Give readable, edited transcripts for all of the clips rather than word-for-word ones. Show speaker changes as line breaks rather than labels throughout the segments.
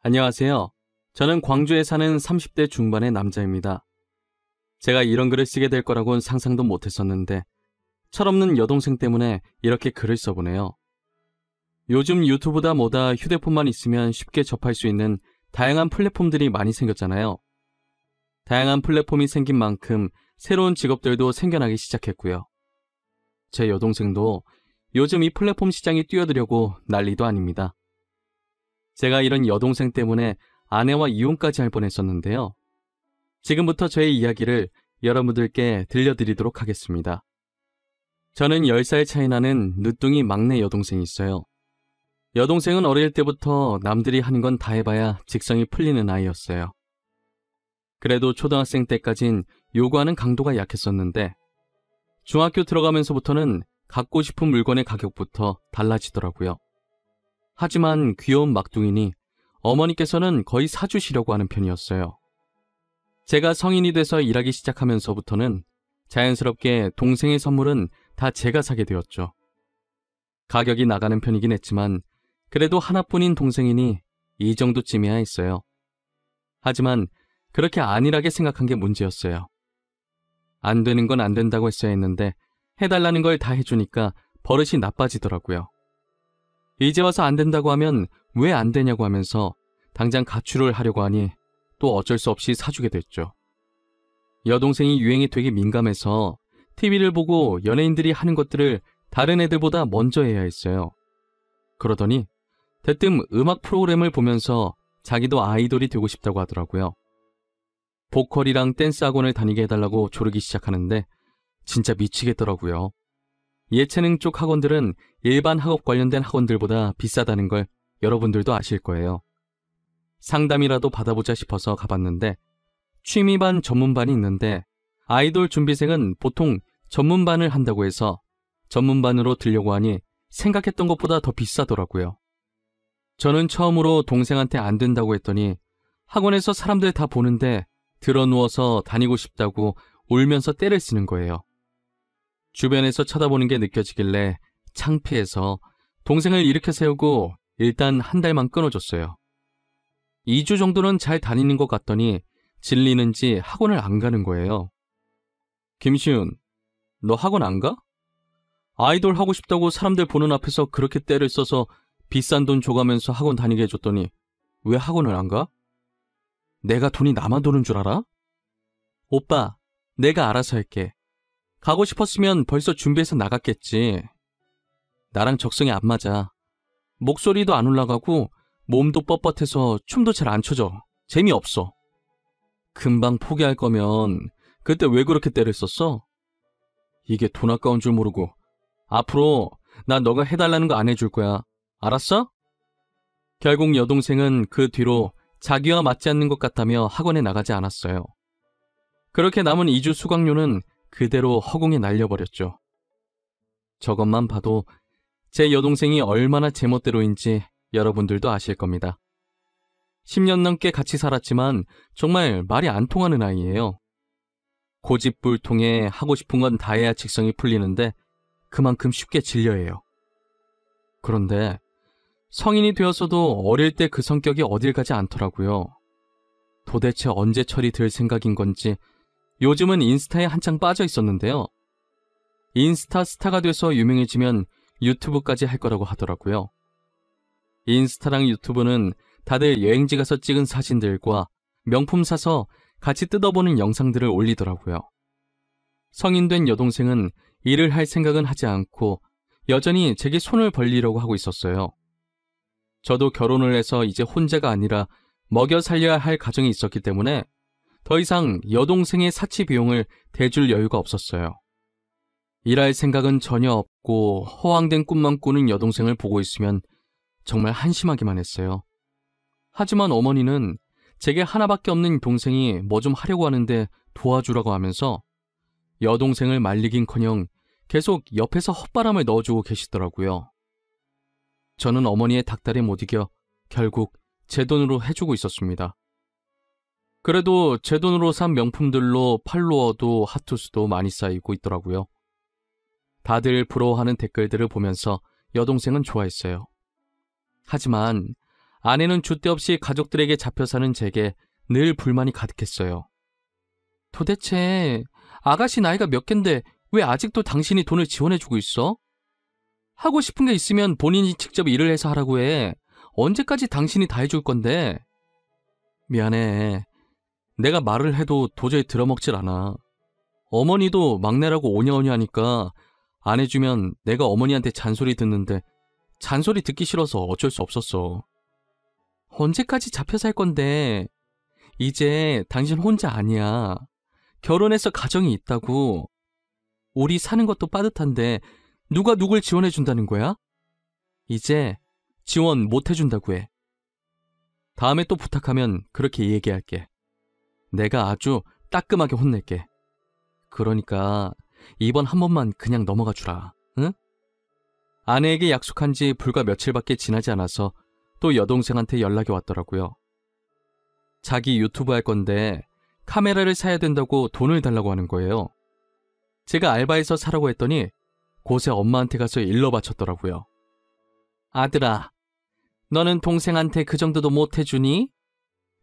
안녕하세요. 저는 광주에 사는 30대 중반의 남자입니다. 제가 이런 글을 쓰게 될 거라고는 상상도 못했었는데 철없는 여동생 때문에 이렇게 글을 써보네요. 요즘 유튜브다 뭐다 휴대폰만 있으면 쉽게 접할 수 있는 다양한 플랫폼들이 많이 생겼잖아요. 다양한 플랫폼이 생긴 만큼 새로운 직업들도 생겨나기 시작했고요. 제 여동생도 요즘 이 플랫폼 시장에 뛰어들려고 난리도 아닙니다. 제가 이런 여동생 때문에 아내와 이혼까지 할 뻔했었는데요. 지금부터 저의 이야기를 여러분들께 들려드리도록 하겠습니다. 저는 10살 차이 나는 늦둥이 막내 여동생이 있어요. 여동생은 어릴 때부터 남들이 하는 건 다 해봐야 직성이 풀리는 아이였어요. 그래도 초등학생 때까진 요구하는 강도가 약했었는데 중학교 들어가면서부터는 갖고 싶은 물건의 가격부터 달라지더라고요. 하지만 귀여운 막둥이니 어머니께서는 거의 사주시려고 하는 편이었어요. 제가 성인이 돼서 일하기 시작하면서부터는 자연스럽게 동생의 선물은 다 제가 사게 되었죠. 가격이 나가는 편이긴 했지만 그래도 하나뿐인 동생이니 이 정도쯤이야 했어요. 하지만 그렇게 안일하게 생각한 게 문제였어요. 안 되는 건 안 된다고 했어야 했는데 해달라는 걸 다 해주니까 버릇이 나빠지더라고요. 이제 와서 안 된다고 하면 왜 안 되냐고 하면서 당장 가출을 하려고 하니 또 어쩔 수 없이 사주게 됐죠. 여동생이 유행에 되게 민감해서 TV를 보고 연예인들이 하는 것들을 다른 애들보다 먼저 해야 했어요. 그러더니 대뜸 음악 프로그램을 보면서 자기도 아이돌이 되고 싶다고 하더라고요. 보컬이랑 댄스 학원을 다니게 해달라고 조르기 시작하는데 진짜 미치겠더라고요. 예체능 쪽 학원들은 일반 학업 관련된 학원들보다 비싸다는 걸 여러분들도 아실 거예요. 상담이라도 받아보자 싶어서 가봤는데 취미반 전문반이 있는데 아이돌 준비생은 보통 전문반을 한다고 해서 전문반으로 들려고 하니 생각했던 것보다 더 비싸더라고요. 저는 처음으로 동생한테 안 된다고 했더니 학원에서 사람들 다 보는데 드러누워서 다니고 싶다고 울면서 떼를 쓰는 거예요. 주변에서 쳐다보는 게 느껴지길래 창피해서 동생을 일으켜 세우고 일단 한 달만 끊어줬어요. 2주 정도는 잘 다니는 것 같더니 질리는지 학원을 안 가는 거예요. 김시훈, 너 학원 안 가? 아이돌 하고 싶다고 사람들 보는 앞에서 그렇게 떼를 써서 비싼 돈 줘가면서 학원 다니게 해줬더니 왜 학원을 안 가? 내가 돈이 나만 도는 줄 알아? 오빠, 내가 알아서 할게. 가고 싶었으면 벌써 준비해서 나갔겠지. 나랑 적성이 안 맞아. 목소리도 안 올라가고 몸도 뻣뻣해서 춤도 잘 안 춰져. 재미없어. 금방 포기할 거면 그때 왜 그렇게 때를 썼어? 이게 돈 아까운 줄 모르고 앞으로 나 너가 해달라는 거 안 해줄 거야. 알았어? 결국 여동생은 그 뒤로 자기와 맞지 않는 것 같다며 학원에 나가지 않았어요. 그렇게 남은 2주 수강료는 그대로 허공에 날려버렸죠. 저것만 봐도 제 여동생이 얼마나 제멋대로인지 여러분들도 아실 겁니다. 10년 넘게 같이 살았지만 정말 말이 안 통하는 아이예요. 고집불통에 하고 싶은 건 다 해야 직성이 풀리는데 그만큼 쉽게 질려해요. 그런데 성인이 되어서도 어릴 때 그 성격이 어딜 가지 않더라고요. 도대체 언제 철이 들 생각인 건지 요즘은 인스타에 한창 빠져 있었는데요. 인스타 스타가 돼서 유명해지면 유튜브까지 할 거라고 하더라고요. 인스타랑 유튜브는 다들 여행지 가서 찍은 사진들과 명품 사서 같이 뜯어보는 영상들을 올리더라고요. 성인 된 여동생은 일을 할 생각은 하지 않고 여전히 제게 손을 벌리려고 하고 있었어요. 저도 결혼을 해서 이제 혼자가 아니라 먹여 살려야 할 가정이 있었기 때문에 더 이상 여동생의 사치 비용을 대줄 여유가 없었어요. 일할 생각은 전혀 없고 허황된 꿈만 꾸는 여동생을 보고 있으면 정말 한심하기만 했어요. 하지만 어머니는 제게 하나밖에 없는 동생이 뭐 좀 하려고 하는데 도와주라고 하면서 여동생을 말리긴커녕 계속 옆에서 헛바람을 넣어주고 계시더라고요. 저는 어머니의 닥달에 못 이겨 결국 제 돈으로 해주고 있었습니다. 그래도 제 돈으로 산 명품들로 팔로워도 하투수도 많이 쌓이고 있더라고요. 다들 부러워하는 댓글들을 보면서 여동생은 좋아했어요. 하지만 아내는 줏대 없이 가족들에게 잡혀 사는 제게 늘 불만이 가득했어요. 도대체 아가씨 나이가 몇 갠데 왜 아직도 당신이 돈을 지원해주고 있어? 하고 싶은 게 있으면 본인이 직접 일을 해서 하라고 해. 언제까지 당신이 다 해줄 건데? 미안해. 내가 말을 해도 도저히 들어먹질 않아. 어머니도 막내라고 오냐오냐 하니까 안 해주면 내가 어머니한테 잔소리 듣는데 잔소리 듣기 싫어서 어쩔 수 없었어. 언제까지 잡혀 살 건데? 이제 당신 혼자 아니야. 결혼해서 가정이 있다고. 우리 사는 것도 빠듯한데 누가 누굴 지원해준다는 거야? 이제 지원 못 해준다고 해. 다음에 또 부탁하면 그렇게 얘기할게. 내가 아주 따끔하게 혼낼게. 그러니까 이번 한 번만 그냥 넘어가 주라. 응? 아내에게 약속한 지 불과 며칠밖에 지나지 않아서 또 여동생한테 연락이 왔더라고요. 자기 유튜브 할 건데 카메라를 사야 된다고 돈을 달라고 하는 거예요. 제가 알바해서 사라고 했더니 곳에 엄마한테 가서 일러 바쳤더라고요. 아들아, 너는 동생한테 그 정도도 못 해주니?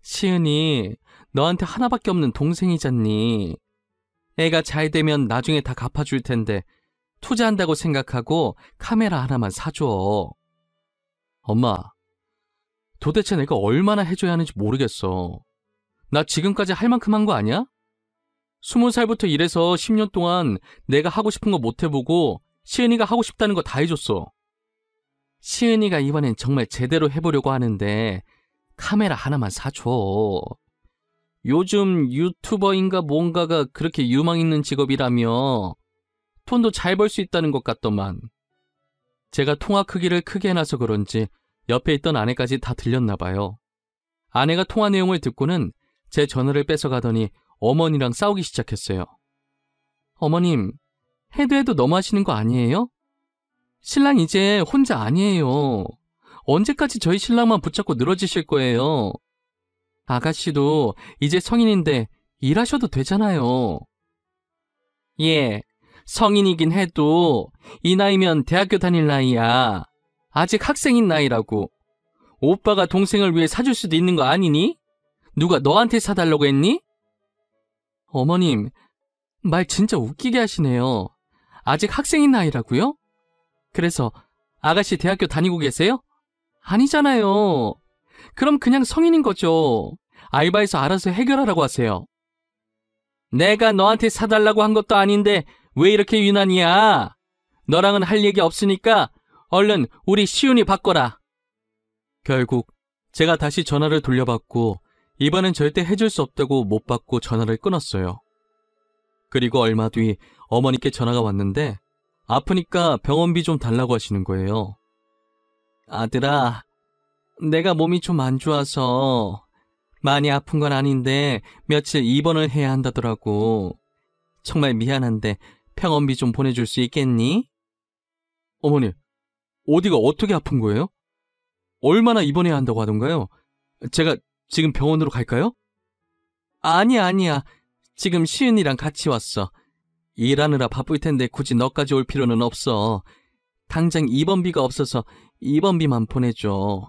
시은이 너한테 하나밖에 없는 동생이잖니. 애가 잘 되면 나중에 다 갚아줄 텐데 투자한다고 생각하고 카메라 하나만 사줘. 엄마, 도대체 내가 얼마나 해줘야 하는지 모르겠어. 나 지금까지 할 만큼 한 거 아니야? 20살부터 일해서 10년 동안 내가 하고 싶은 거 못 해보고 시은이가 하고 싶다는 거 다 해줬어. 시은이가 이번엔 정말 제대로 해보려고 하는데 카메라 하나만 사줘. 요즘 유튜버인가 뭔가가 그렇게 유망 있는 직업이라며 돈도 잘 벌 수 있다는 것 같더만. 제가 통화 크기를 크게 해놔서 그런지 옆에 있던 아내까지 다 들렸나 봐요. 아내가 통화 내용을 듣고는 제 전화를 뺏어가더니 어머니랑 싸우기 시작했어요. 어머님, 해도 너무하시는 거 아니에요? 신랑 이제 혼자 아니에요. 언제까지 저희 신랑만 붙잡고 늘어지실 거예요? 아가씨도 이제 성인인데 일하셔도 되잖아요. 예, 성인이긴 해도 이 나이면 대학교 다닐 나이야. 아직 학생인 나이라고. 오빠가 동생을 위해 사줄 수도 있는 거 아니니? 누가 너한테 사달라고 했니? 어머님, 말 진짜 웃기게 하시네요. 아직 학생인 나이라고요? 그래서 아가씨 대학교 다니고 계세요? 아니잖아요. 그럼 그냥 성인인 거죠. 알바해서 알아서 해결하라고 하세요. 내가 너한테 사달라고 한 것도 아닌데 왜 이렇게 유난이야? 너랑은 할 얘기 없으니까 얼른 우리 시훈이 바꿔라. 결국 제가 다시 전화를 돌려받고 이번엔 절대 해줄 수 없다고 못 받고 전화를 끊었어요. 그리고 얼마 뒤 어머니께 전화가 왔는데 아프니까 병원비 좀 달라고 하시는 거예요. 아들아, 내가 몸이 좀 안 좋아서 많이 아픈 건 아닌데 며칠 입원을 해야 한다더라고. 정말 미안한데 병원비 좀 보내줄 수 있겠니? 어머니, 어디가 어떻게 아픈 거예요? 얼마나 입원해야 한다고 하던가요? 제가 지금 병원으로 갈까요? 아니야. 지금 시은이랑 같이 왔어. 일하느라 바쁠 텐데 굳이 너까지 올 필요는 없어. 당장 입원비가 없어서 입원비만 보내줘.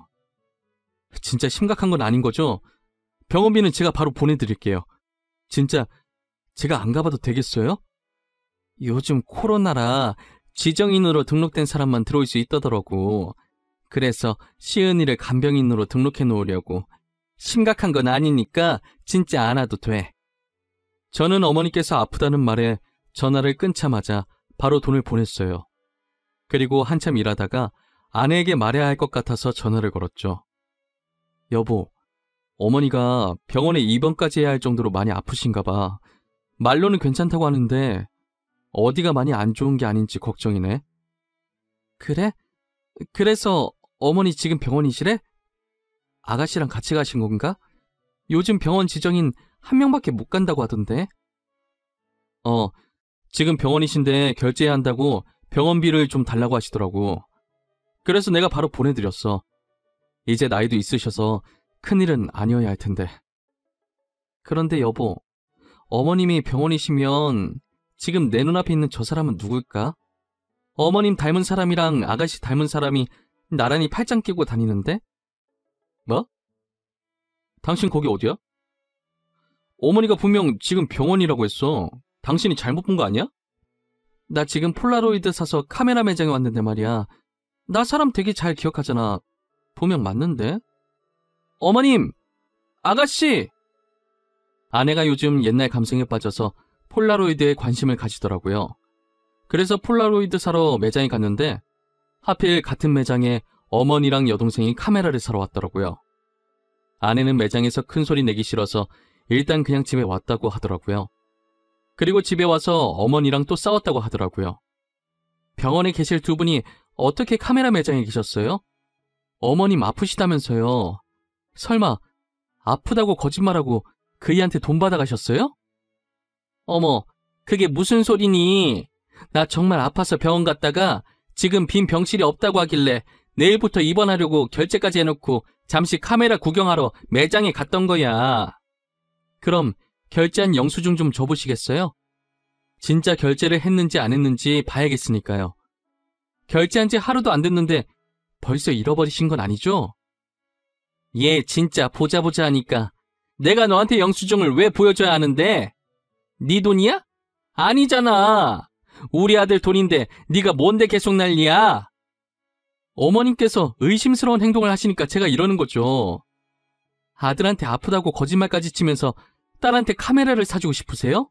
진짜 심각한 건 아닌 거죠? 병원비는 제가 바로 보내드릴게요. 진짜 제가 안 가봐도 되겠어요? 요즘 코로나라 지정인으로 등록된 사람만 들어올 수 있다더라고. 그래서 시은이를 간병인으로 등록해 놓으려고. 심각한 건 아니니까 진짜 안 와도 돼. 저는 어머니께서 아프다는 말에 전화를 끊자마자 바로 돈을 보냈어요. 그리고 한참 일하다가 아내에게 말해야 할 것 같아서 전화를 걸었죠. 여보, 어머니가 병원에 입원까지 해야 할 정도로 많이 아프신가 봐. 말로는 괜찮다고 하는데 어디가 많이 안 좋은 게 아닌지 걱정이네. 그래? 그래서 어머니 지금 병원이시래? 아가씨랑 같이 가신 건가? 요즘 병원 지정인 한 명밖에 못 간다고 하던데. 지금 병원이신데 결제해야 한다고 병원비를 좀 달라고 하시더라고. 그래서 내가 바로 보내드렸어. 이제 나이도 있으셔서 큰일은 아니어야 할 텐데. 그런데 여보, 어머님이 병원이시면 지금 내 눈앞에 있는 저 사람은 누굴까? 어머님 닮은 사람이랑 아가씨 닮은 사람이 나란히 팔짱 끼고 다니는데? 뭐? 당신 거기 어디야? 어머니가 분명 지금 병원이라고 했어. 당신이 잘못 본 거 아니야? 나 지금 폴라로이드 사서 카메라 매장에 왔는데 말이야. 나 사람 되게 잘 기억하잖아. 보면 맞는데? 어머님! 아가씨! 아내가 요즘 옛날 감성에 빠져서 폴라로이드에 관심을 가지더라고요. 그래서 폴라로이드 사러 매장에 갔는데 하필 같은 매장에 어머니랑 여동생이 카메라를 사러 왔더라고요. 아내는 매장에서 큰 소리 내기 싫어서 일단 그냥 집에 왔다고 하더라고요. 그리고 집에 와서 어머니랑 또 싸웠다고 하더라고요. 병원에 계실 두 분이 어떻게 카메라 매장에 계셨어요? 어머님 아프시다면서요. 설마 아프다고 거짓말하고 그이한테 돈 받아가셨어요? 어머, 그게 무슨 소리니? 나 정말 아파서 병원 갔다가 지금 빈 병실이 없다고 하길래 내일부터 입원하려고 결제까지 해놓고 잠시 카메라 구경하러 매장에 갔던 거야. 그럼 결제한 영수증 좀 줘보시겠어요? 진짜 결제를 했는지 안 했는지 봐야겠으니까요. 결제한 지 하루도 안 됐는데 벌써 잃어버리신 건 아니죠? 얘 진짜 보자 하니까 내가 너한테 영수증을 왜 보여줘야 하는데? 네 돈이야? 아니잖아. 우리 아들 돈인데 네가 뭔데 계속 난리야? 어머님께서 의심스러운 행동을 하시니까 제가 이러는 거죠. 아들한테 아프다고 거짓말까지 치면서 딸한테 카메라를 사주고 싶으세요?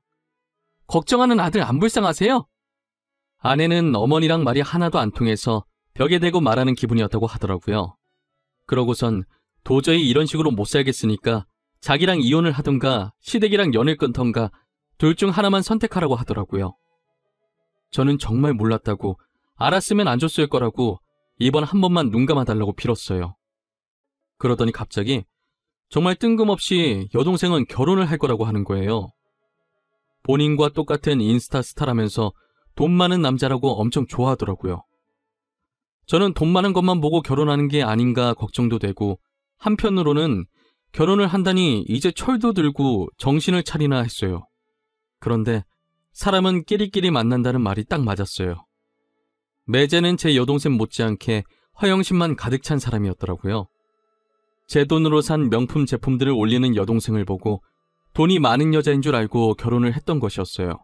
걱정하는 아들 안 불쌍하세요? 아내는 어머니랑 말이 하나도 안 통해서 벽에 대고 말하는 기분이었다고 하더라고요. 그러고선 도저히 이런 식으로 못 살겠으니까 자기랑 이혼을 하던가 시댁이랑 연을 끊던가 둘 중 하나만 선택하라고 하더라고요. 저는 정말 몰랐다고, 알았으면 안 줬을 거라고 이번 한 번만 눈 감아달라고 빌었어요. 그러더니 갑자기 정말 뜬금없이 여동생은 결혼을 할 거라고 하는 거예요. 본인과 똑같은 인스타 스타라면서 돈 많은 남자라고 엄청 좋아하더라고요. 저는 돈 많은 것만 보고 결혼하는 게 아닌가 걱정도 되고, 한편으로는 결혼을 한다니 이제 철도 들고 정신을 차리나 했어요. 그런데 사람은 끼리끼리 만난다는 말이 딱 맞았어요. 매제는 제 여동생 못지않게 허영심만 가득 찬 사람이었더라고요. 제 돈으로 산 명품 제품들을 올리는 여동생을 보고 돈이 많은 여자인 줄 알고 결혼을 했던 것이었어요.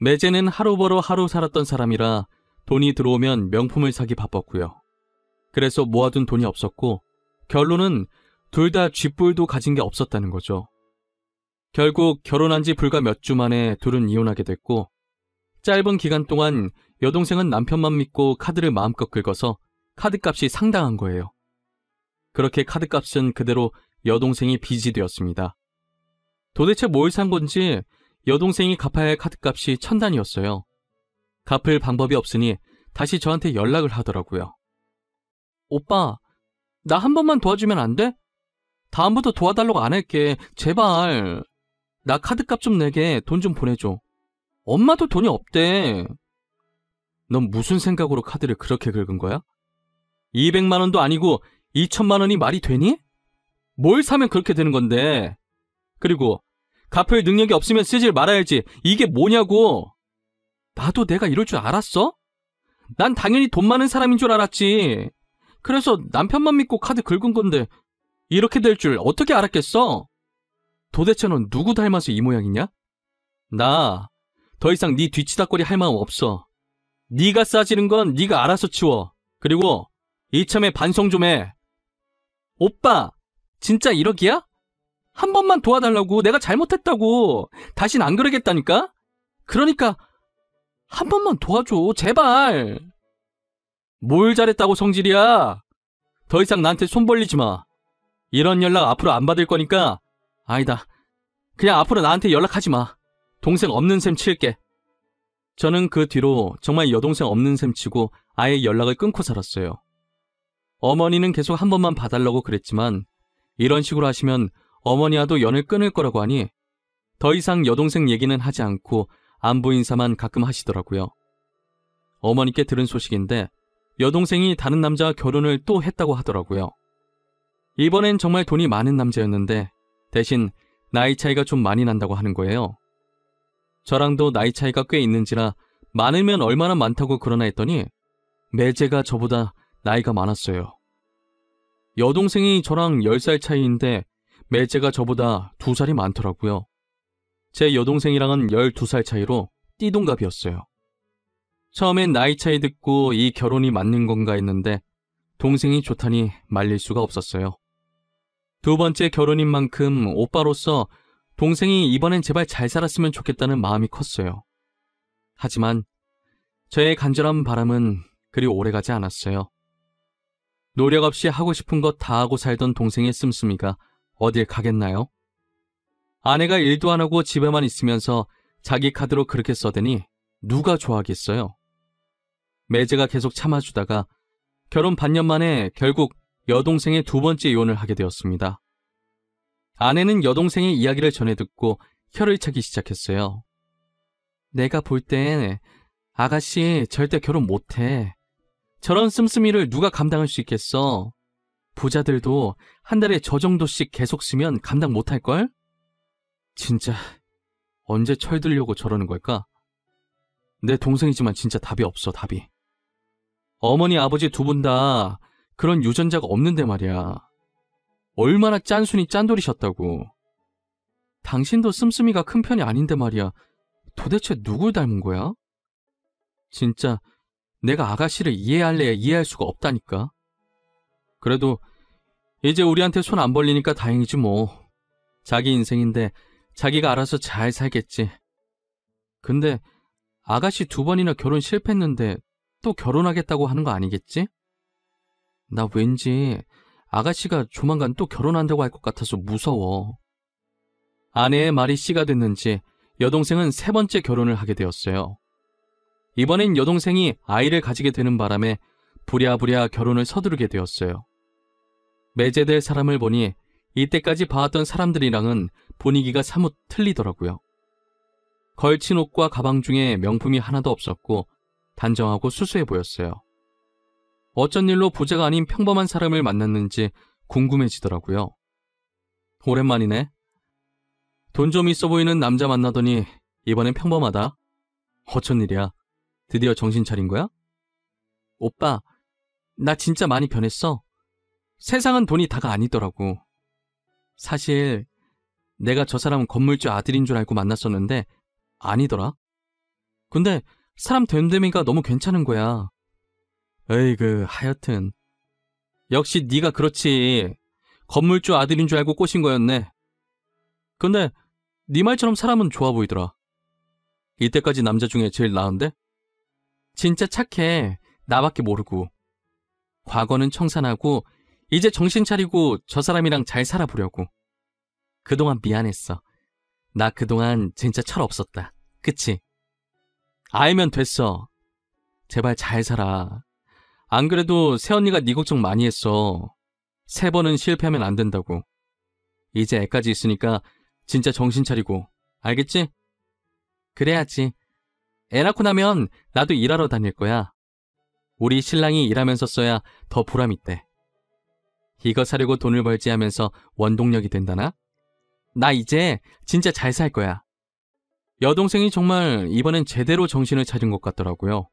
매제는 하루 벌어 하루 살았던 사람이라 돈이 들어오면 명품을 사기 바빴고요. 그래서 모아둔 돈이 없었고 결론은 둘 다 쥐뿔도 가진 게 없었다는 거죠. 결국 결혼한 지 불과 몇 주 만에 둘은 이혼하게 됐고, 짧은 기간 동안 여동생은 남편만 믿고 카드를 마음껏 긁어서 카드값이 상당한 거예요. 그렇게 카드값은 그대로 여동생이 빚이 되었습니다. 도대체 뭘 산 건지 여동생이 갚아야 할 카드값이 1000단이었어요. 갚을 방법이 없으니 다시 저한테 연락을 하더라고요. 오빠, 나 한 번만 도와주면 안 돼? 다음부터 도와달라고 안 할게. 제발. 나 카드값 좀 내게 돈 좀 보내줘. 엄마도 돈이 없대. 넌 무슨 생각으로 카드를 그렇게 긁은 거야? 200만 원도 아니고 2천만 원이 말이 되니? 뭘 사면 그렇게 되는 건데. 그리고 갚을 능력이 없으면 쓰질 말아야지. 이게 뭐냐고. 나도 내가 이럴 줄 알았어? 난 당연히 돈 많은 사람인 줄 알았지. 그래서 남편만 믿고 카드 긁은 건데 이렇게 될 줄 어떻게 알았겠어? 도대체 넌 누구 닮아서 이 모양이냐? 나 더 이상 네 뒤치다꺼리 할 마음 없어. 네가 싸지는 건 네가 알아서 치워. 그리고 이참에 반성 좀 해. 오빠, 진짜 1억이야? 한 번만 도와달라고. 내가 잘못했다고. 다신 안 그러겠다니까? 그러니까 한 번만 도와줘. 제발. 뭘 잘했다고 성질이야? 더 이상 나한테 손 벌리지 마. 이런 연락 앞으로 안 받을 거니까. 아니다. 그냥 앞으로 나한테 연락하지 마. 동생 없는 셈 칠게. 저는 그 뒤로 정말 여동생 없는 셈 치고 아예 연락을 끊고 살았어요. 어머니는 계속 한 번만 봐달라고 그랬지만 이런 식으로 하시면 어머니와도 연을 끊을 거라고 하니 더 이상 여동생 얘기는 하지 않고 안부 인사만 가끔 하시더라고요. 어머니께 들은 소식인데 여동생이 다른 남자와 결혼을 또 했다고 하더라고요. 이번엔 정말 돈이 많은 남자였는데 대신 나이 차이가 좀 많이 난다고 하는 거예요. 저랑도 나이 차이가 꽤 있는지라 많으면 얼마나 많다고 그러나 했더니 매제가 저보다 나이가 많았어요. 여동생이 저랑 10살 차이인데 매제가 저보다 2살이 많더라고요. 제 여동생이랑은 12살 차이로 띠동갑이었어요. 처음엔 나이 차이 듣고 이 결혼이 맞는 건가 했는데 동생이 좋다니 말릴 수가 없었어요. 두 번째 결혼인 만큼 오빠로서 동생이 이번엔 제발 잘 살았으면 좋겠다는 마음이 컸어요. 하지만 저의 간절한 바람은 그리 오래가지 않았어요. 노력 없이 하고 싶은 것 다 하고 살던 동생의 씀씀이가 어딜 가겠나요? 아내가 일도 안 하고 집에만 있으면서 자기 카드로 그렇게 써대니 누가 좋아하겠어요? 매제가 계속 참아주다가 결혼 반년 만에 결국 여동생의 2번째 이혼을 하게 되었습니다. 아내는 여동생의 이야기를 전해 듣고 혀를 차기 시작했어요. 내가 볼 땐 아가씨 절대 결혼 못해. 저런 씀씀이를 누가 감당할 수 있겠어? 부자들도 한 달에 저 정도씩 계속 쓰면 감당 못할걸? 진짜 언제 철들려고 저러는 걸까? 내 동생이지만 진짜 답이 없어, 답이. 어머니 아버지 2분 다 그런 유전자가 없는데 말이야. 얼마나 짠순이 짠돌이셨다고. 당신도 씀씀이가 큰 편이 아닌데 말이야. 도대체 누굴 닮은 거야? 진짜 내가 아가씨를 이해할래야 이해할 수가 없다니까. 그래도 이제 우리한테 손 안 벌리니까 다행이지 뭐. 자기 인생인데 자기가 알아서 잘 살겠지. 근데 아가씨 2번이나 결혼 실패했는데 또 결혼하겠다고 하는 거 아니겠지? 나 왠지 아가씨가 조만간 또 결혼한다고 할 것 같아서 무서워. 아내의 말이 씨가 됐는지 여동생은 3번째 결혼을 하게 되었어요. 이번엔 여동생이 아이를 가지게 되는 바람에 부랴부랴 결혼을 서두르게 되었어요. 매제될 사람을 보니 이때까지 봐왔던 사람들이랑은 분위기가 사뭇 틀리더라고요. 걸친 옷과 가방 중에 명품이 하나도 없었고 단정하고 수수해 보였어요. 어쩐 일로 부자가 아닌 평범한 사람을 만났는지 궁금해지더라고요. 오랜만이네. 돈 좀 있어 보이는 남자 만나더니 이번엔 평범하다. 어쩐 일이야? 드디어 정신 차린 거야? 오빠, 나 진짜 많이 변했어. 세상은 돈이 다가 아니더라고. 사실 내가 저 사람 건물주 아들인 줄 알고 만났었는데 아니더라. 근데 사람 됨됨이가 너무 괜찮은 거야. 에이그 하여튼 역시 네가 그렇지. 건물주 아들인 줄 알고 꼬신 거였네. 근데 네 말처럼 사람은 좋아 보이더라. 이때까지 남자 중에 제일 나은데? 진짜 착해. 나밖에 모르고. 과거는 청산하고 이제 정신 차리고 저 사람이랑 잘 살아보려고. 그동안 미안했어. 나 그동안 진짜 철 없었다. 그치? 알면 됐어. 제발 잘 살아. 안 그래도 새언니가 네 걱정 많이 했어. 3번은 실패하면 안 된다고. 이제 애까지 있으니까 진짜 정신 차리고. 알겠지? 그래야지. 애 낳고 나면 나도 일하러 다닐 거야. 우리 신랑이 일하면서 써야 더 보람 있대. 이거 사려고 돈을 벌지 하면서 원동력이 된다나? 나 이제 진짜 잘 살 거야. 여동생이 정말 이번엔 제대로 정신을 차린 것 같더라고요.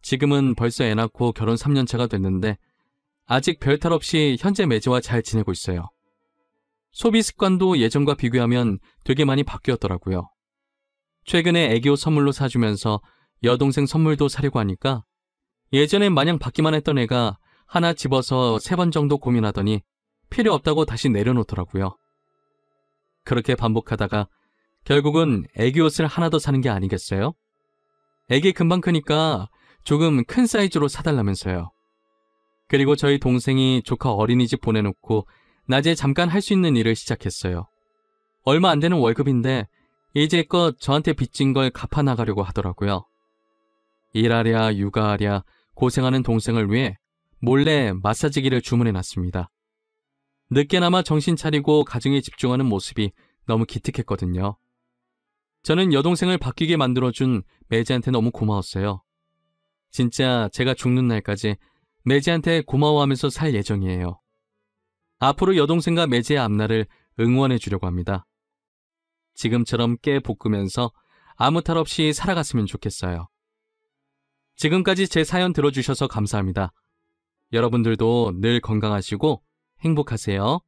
지금은 벌써 애 낳고 결혼 3년 차가 됐는데 아직 별탈 없이 현재 매제와 잘 지내고 있어요. 소비 습관도 예전과 비교하면 되게 많이 바뀌었더라고요. 최근에 애기옷 선물로 사주면서 여동생 선물도 사려고 하니까 예전엔 마냥 받기만 했던 애가 하나 집어서 3번 정도 고민하더니 필요 없다고 다시 내려놓더라고요. 그렇게 반복하다가 결국은 애기 옷을 하나 더 사는 게 아니겠어요? 애기 금방 크니까 조금 큰 사이즈로 사달라면서요. 그리고 저희 동생이 조카 어린이집 보내놓고 낮에 잠깐 할 수 있는 일을 시작했어요. 얼마 안 되는 월급인데 이제껏 저한테 빚진 걸 갚아나가려고 하더라고요. 일하랴 육아하랴 고생하는 동생을 위해 몰래 마사지기를 주문해놨습니다. 늦게나마 정신 차리고 가정에 집중하는 모습이 너무 기특했거든요. 저는 여동생을 바뀌게 만들어준 매제한테 너무 고마웠어요. 진짜 제가 죽는 날까지 매제한테 고마워하면서 살 예정이에요. 앞으로 여동생과 매제의 앞날을 응원해 주려고 합니다. 지금처럼 깨 볶으면서 아무 탈 없이 살아갔으면 좋겠어요. 지금까지 제 사연 들어주셔서 감사합니다. 여러분들도 늘 건강하시고 행복하세요.